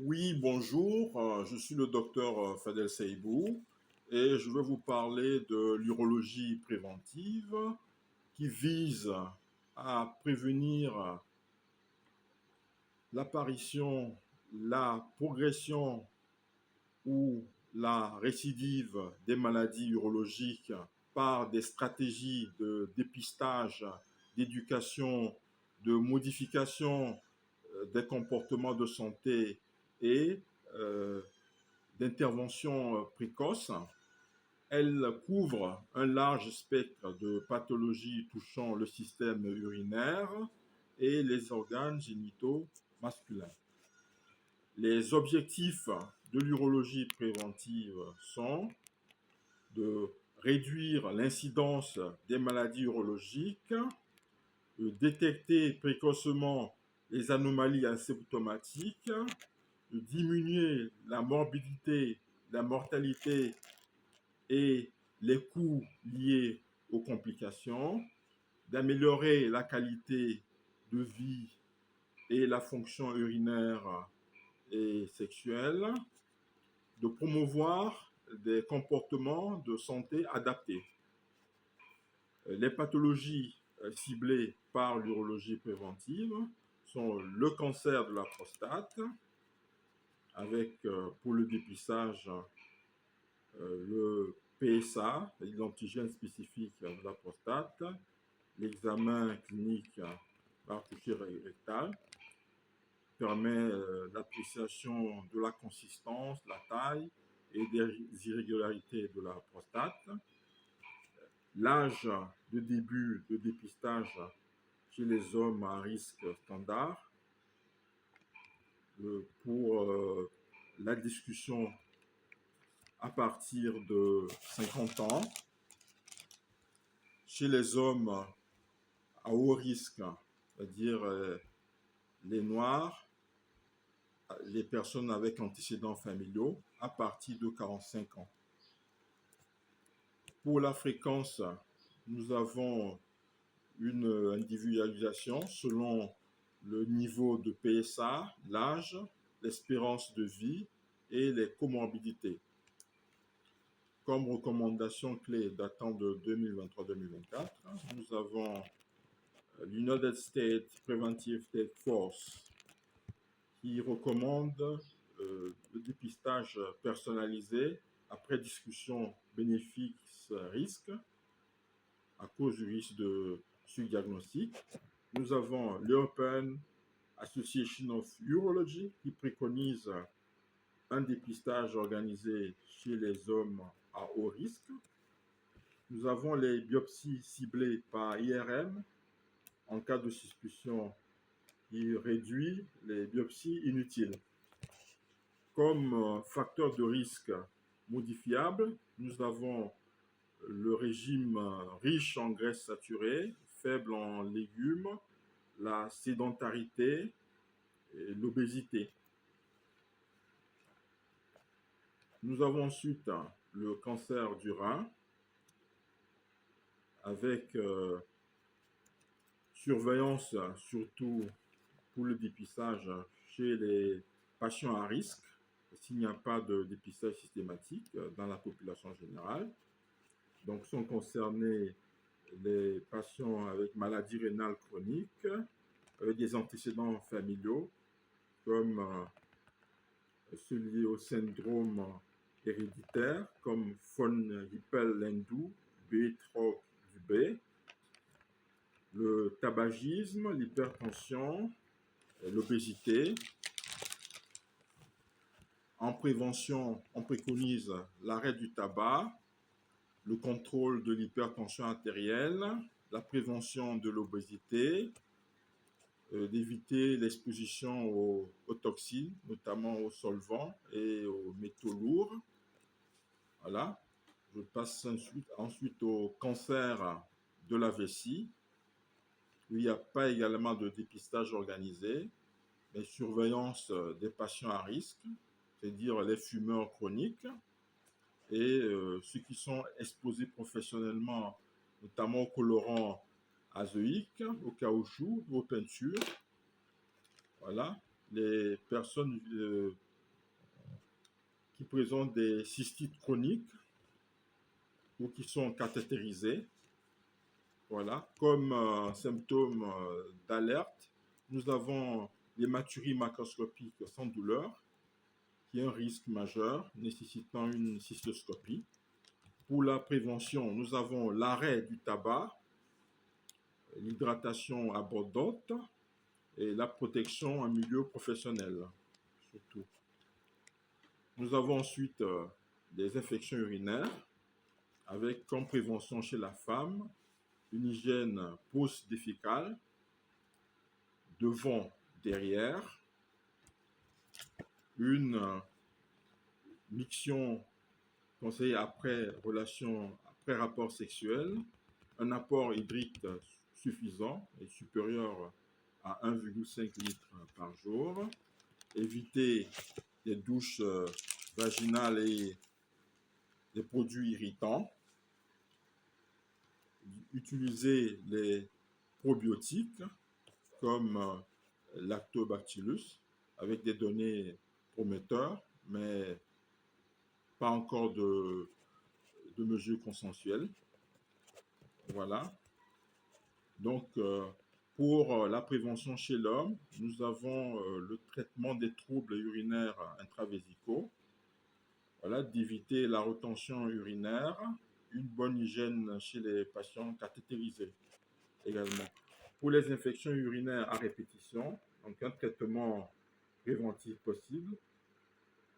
Oui, bonjour, je suis le docteur Fadel Seibou et je vais vous parler de l'urologie préventive qui vise à prévenir l'apparition, la progression ou la récidive des maladies urologiques par des stratégies de dépistage, d'éducation, de modification des comportements de santé et euh, d'intervention précoce. Elle couvre un large spectre de pathologies touchant le système urinaire et les organes génitaux masculins. Les objectifs de l'urologie préventive sont de réduire l'incidence des maladies urologiques, de détecter précocement les anomalies asymptomatiques, de diminuer la morbidité, la mortalité et les coûts liés aux complications, d'améliorer la qualité de vie et la fonction urinaire et sexuelle, de promouvoir des comportements de santé adaptés. Les pathologies ciblées par l'urologie préventive sont le cancer de la prostate, avec pour le dépistage le PSA, l'antigène spécifique de la prostate, l'examen clinique par toucher rectal permet l'appréciation de la consistance, la taille et des irrégularités de la prostate. L'âge de début de dépistage chez les hommes à risque standard. Pour la discussion à partir de 50 ans. Chez les hommes à haut risque, c'est-à-dire les noirs, les personnes avec antécédents familiaux, à partir de 45 ans. Pour la fréquence, nous avons une individualisation selon le niveau de PSA, l'âge, l'espérance de vie et les comorbidités. Comme recommandation clé datant de 2023-2024, nous avons l'United States Preventive Task Force qui recommande le dépistage personnalisé après discussion bénéfice-risque à cause du risque de sous-diagnostic. Nous avons l'European Association of Urology qui préconise un dépistage organisé chez les hommes à haut risque. Nous avons les biopsies ciblées par IRM en cas de suspicion qui réduit les biopsies inutiles. Comme facteur de risque modifiable, nous avons le régime riche en graisses saturées, faible en légumes, la sédentarité et l'obésité. Nous avons ensuite le cancer du rein avec surveillance surtout pour le dépistage chez les patients à risque s'il n'y a pas de dépistage systématique dans la population générale. Donc sont concernés les patients avec maladie rénale chronique, avec des antécédents familiaux comme ceux liés au syndrome héréditaire comme von Hippel-Lindau, B3-B, le tabagisme, l'hypertension, l'obésité. En prévention, on préconise l'arrêt du tabac, le contrôle de l'hypertension artérielle, la prévention de l'obésité, d'éviter l'exposition aux toxines, notamment aux solvants et aux métaux lourds. Voilà. Je passe ensuite au cancer de la vessie, où il n'y a pas également de dépistage organisé, mais surveillance des patients à risque, c'est-à-dire les fumeurs chroniques et ceux qui sont exposés professionnellement, notamment aux colorants azoïques, au caoutchouc, aux peintures. Voilà. Les personnes qui présentent des cystites chroniques ou qui sont cathétérisés. Voilà. Comme symptôme d'alerte, nous avons l'hématurie macroscopique sans douleur, qui est un risque majeur nécessitant une cystoscopie. Pour la prévention, nous avons l'arrêt du tabac, l'hydratation abondante et la protection en milieu professionnel, surtout. Nous avons ensuite des infections urinaires, avec comme prévention chez la femme une hygiène post-déficale, devant, derrière, une miction conseillée après rapport sexuel, un apport hydrique suffisant et supérieur à 1,5 litre par jour, éviter les douches vaginales et les produits irritants, utiliser les probiotiques comme Lactobacillus avec des données prometteurs, mais pas encore de mesures consensuelles. Voilà. Donc, pour la prévention chez l'homme, nous avons le traitement des troubles urinaires intravésicaux, voilà, d'éviter la retention urinaire, une bonne hygiène chez les patients cathétérisés également. Pour les infections urinaires à répétition, donc un traitement préventif possible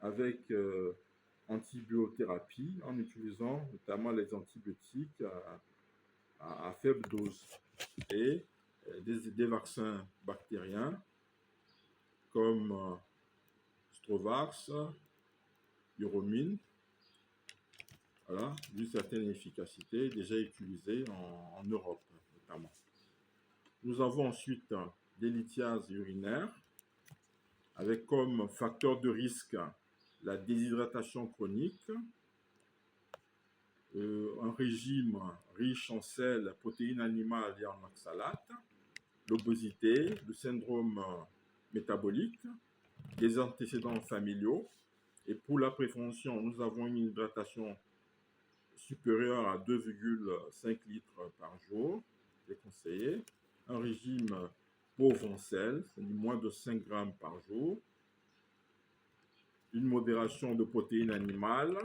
avec antibiothérapie en utilisant notamment les antibiotiques à faible dose et des vaccins bactériens comme Strovax, Uromine, voilà, d'une certaine efficacité, déjà utilisée en Europe notamment. Nous avons ensuite des lithiases urinaires avec comme facteur de risque la déshydratation chronique, un régime riche en sel, protéines animales et en oxalates, l'obésité, le syndrome métabolique, des antécédents familiaux. Et pour la prévention, nous avons une hydratation supérieure à 2,5 litres par jour, c'est conseillé, un régime pauvre en sel, c'est-à-dire moins de 5 grammes par jour, une modération de protéines animales,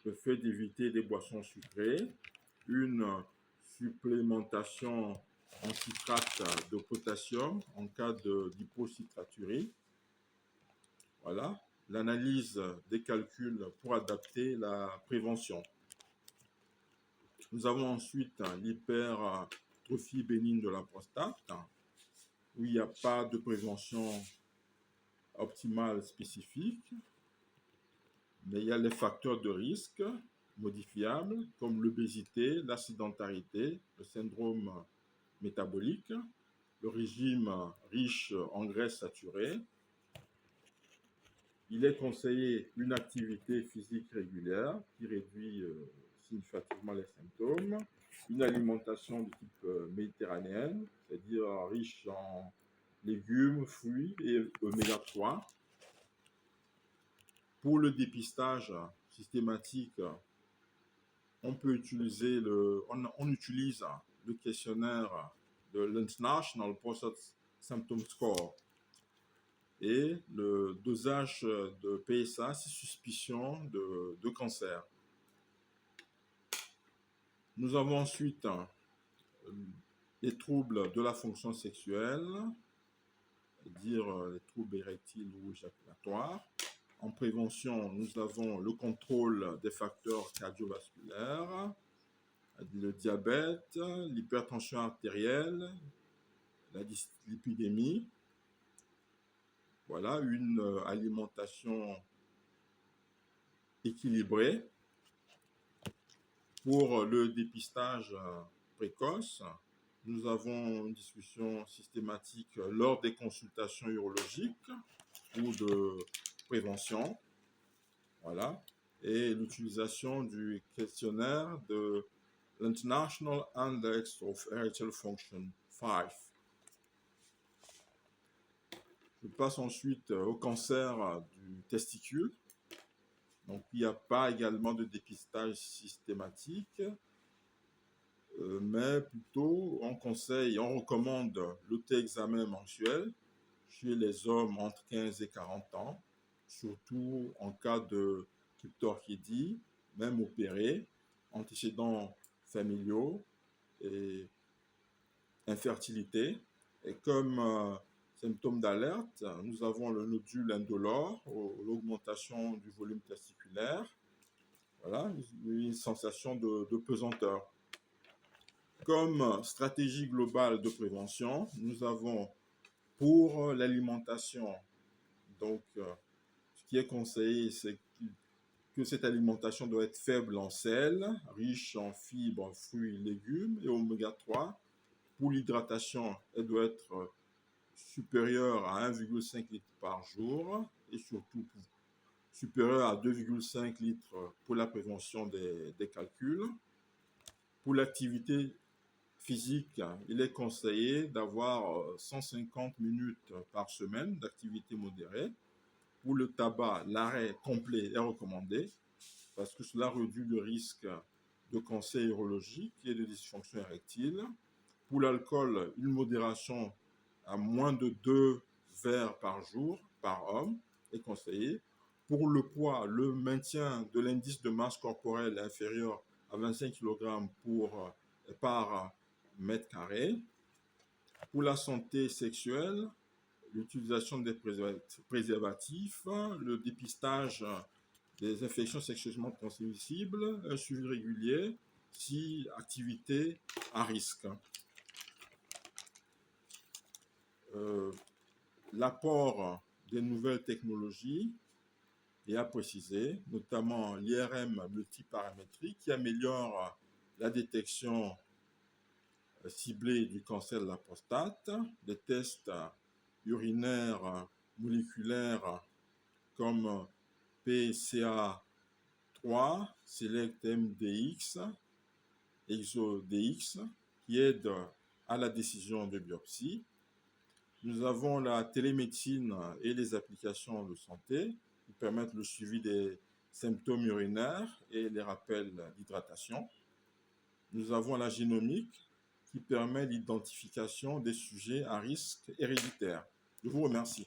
le fait d'éviter des boissons sucrées, une supplémentation en citrate de potassium en cas d'hypocitraturie. Voilà, l'analyse des calculs pour adapter la prévention. Nous avons ensuite l'hypertrophie bénigne de la prostate, où il n'y a pas de prévention optimale spécifique, mais il y a les facteurs de risque modifiables comme l'obésité, la sédentarité, le syndrome métabolique, le régime riche en graisses saturées. Il est conseillé une activité physique régulière qui réduit significativement les symptômes, une alimentation de type méditerranéenne, c'est-à-dire riche en légumes, fruits et oméga 3. Pour le dépistage systématique, on utilise le questionnaire de l'International Prostate Symptom Score et le dosage de PSA, c'est suspicion de cancer. Nous avons ensuite les troubles de la fonction sexuelle, c'est-à-dire les troubles érectiles ou éjaculatoires. En prévention, nous avons le contrôle des facteurs cardiovasculaires, le diabète, l'hypertension artérielle, la dyslipidémie. Voilà, une alimentation équilibrée. Pour le dépistage précoce, nous avons une discussion systématique lors des consultations urologiques ou de prévention. Voilà. Et l'utilisation du questionnaire de l'International Index of Erectile Function 5. Je passe ensuite au cancer du testicule. Donc, il n'y a pas également de dépistage systématique, mais plutôt on conseille, on recommande l'auto-examen mensuel chez les hommes entre 15 et 40 ans, surtout en cas de cryptorchidie, même opéré, antécédents familiaux et infertilité. Et comme symptôme d'alerte, nous avons le nodule indolore, l'augmentation du volume testiculaire, voilà, une sensation de pesanteur. Comme stratégie globale de prévention, nous avons pour l'alimentation, donc ce qui est conseillé, c'est que cette alimentation doit être faible en sel, riche en fibres, fruits, légumes et oméga 3. Pour l'hydratation, elle doit être supérieure à 1,5 litre par jour et surtout supérieure à 2,5 litres pour la prévention des calculs. Pour l'activité physique, il est conseillé d'avoir 150 minutes par semaine d'activité modérée. Pour le tabac, l'arrêt complet est recommandé parce que cela réduit le risque de cancer urologique et de dysfonction érectile. Pour l'alcool, une modération à moins de 2 verres par jour par homme est conseillée. Pour le poids, le maintien de l'indice de masse corporelle inférieur à 25 kg par mètre carré. Pour la santé sexuelle, l'utilisation des préservatifs, le dépistage des infections sexuellement transmissibles, un suivi régulier si activité à risque. L'apport des nouvelles technologies est à préciser, notamment l'IRM multiparamétrique qui améliore la détection ciblée du cancer de la prostate, des tests urinaires moléculaires comme PCA3, SelectMDx, ExoDx, qui aident à la décision de biopsie. Nous avons la télémédecine et les applications de santé qui permettent le suivi des symptômes urinaires et les rappels d'hydratation. Nous avons la génomique qui permet l'identification des sujets à risque héréditaire. Je vous remercie.